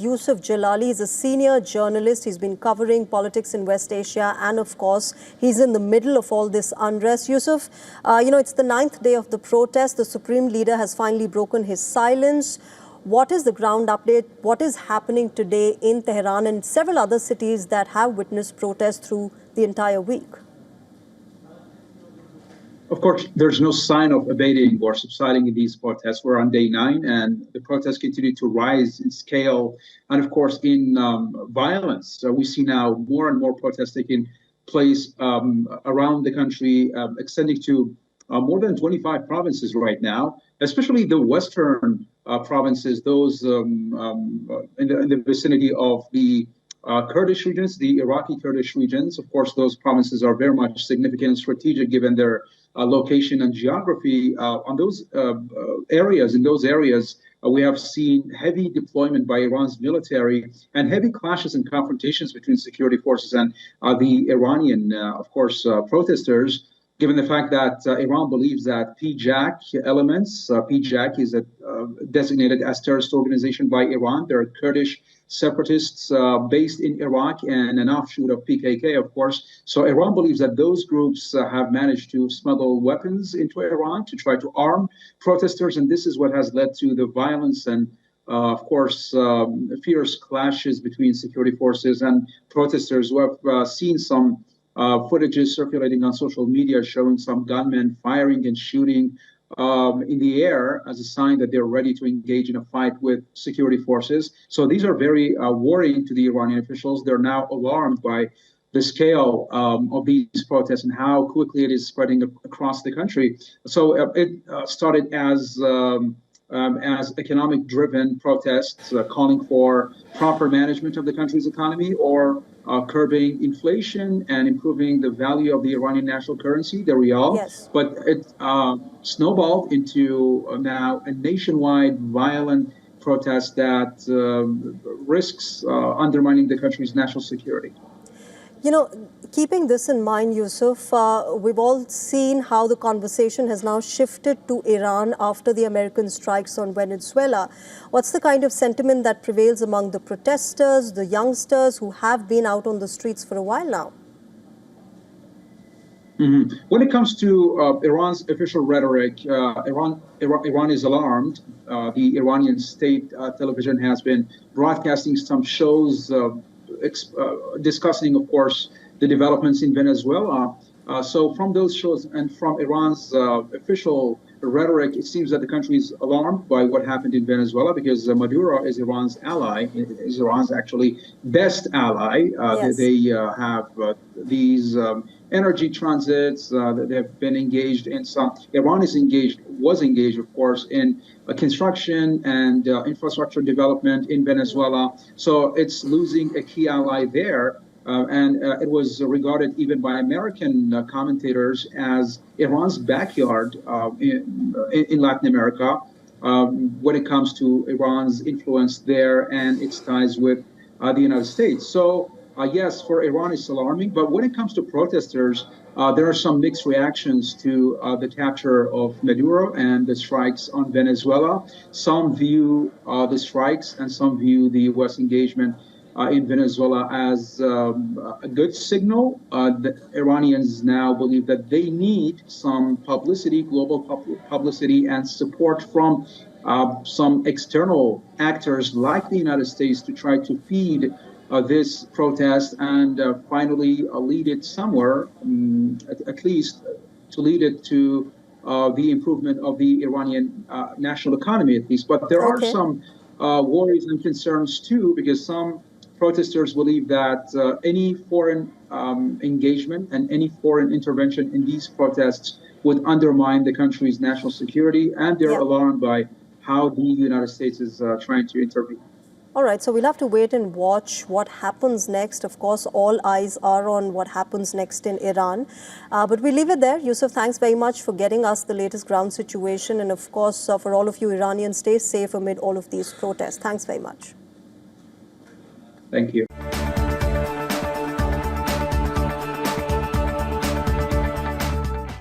Yusuf Jalali. He's a senior journalist. He's been covering politics in West Asia, and of course, he's in the middle of all this unrest. Yusuf, it's the 9th day of the protest. The Supreme Leader has finally broken his silence. What is the ground update? What is happening today in Tehran and several other cities that have witnessed protests through the entire week? Of course, there's no sign of abating or subsiding in these protests. We're on day 9, and the protests continue to rise in scale and, of course, in violence. So we see now more and more protests taking place around the country, extending to more than 25 provinces right now, especially the western provinces, those in the vicinity of the Kurdish regions, the Iraqi Kurdish regions. Of course, those provinces are very much significant and strategic given their location and geography. On those areas, we have seen heavy deployment by Iran's military and heavy clashes and confrontations between security forces and the Iranian, protesters, given the fact that Iran believes that PJAK elements, PJAK is designated as terrorist organization by Iran. They're Kurdish separatists based in Iraq and an offshoot of PKK, of course. So Iran believes that those groups have managed to smuggle weapons into Iran to try to arm protesters, and this is what has led to the violence and, fierce clashes between security forces and protesters. We have seen some footages circulating on social media showing some gunmen firing and shooting in the air as a sign that they're ready to engage in a fight with security forces. So these are very worrying to the Iranian officials. They're now alarmed by the scale of these protests and how quickly it is spreading across the country. So it started as economic-driven protests calling for proper management of the country's economy or curbing inflation and improving the value of the Iranian national currency, the rial. Yes. But it snowballed into now a nationwide violent protest that risks undermining the country's national security. Keeping this in mind, Yusuf, we've all seen how the conversation has now shifted to Iran after the American strikes on Venezuela. What's the kind of sentiment that prevails among the protesters, the youngsters who have been out on the streets for a while now? Mm-hmm. When it comes to Iran's official rhetoric, Iran is alarmed. The Iranian state television has been broadcasting some shows discussing, of course, the developments in Venezuela. So from those shows and from Iran's official rhetoric, it seems that the country is alarmed by what happened in Venezuela because Maduro is Iran's ally, is Iran's actually best ally. Yes. They have these energy transits that they've been engaged in. Iran was engaged, of course, in construction and infrastructure development in Venezuela. So it's losing a key ally there. And it was regarded even by American commentators as Iran's backyard in Latin America when it comes to Iran's influence there and its ties with the United States. So yes, for Iran it's alarming, but when it comes to protesters, there are some mixed reactions to the capture of Maduro and the strikes on Venezuela. Some view the strikes and some view the U.S. engagement in Venezuela as a good signal. The Iranians now believe that they need some publicity, global publicity and support from some external actors like the United States to try to feed this protest and finally lead it somewhere, at least to lead it to the improvement of the Iranian national economy, at least. But there are some worries and concerns too, because some protesters believe that any foreign engagement and any foreign intervention in these protests would undermine the country's national security, and they're alarmed by how the United States is trying to intervene. All right, so we'll have to wait and watch what happens next. Of course, all eyes are on what happens next in Iran. But we leave it there. Yusuf, thanks very much for getting us the latest ground situation. And of course, for all of you Iranians, stay safe amid all of these protests. Thanks very much. Thank you.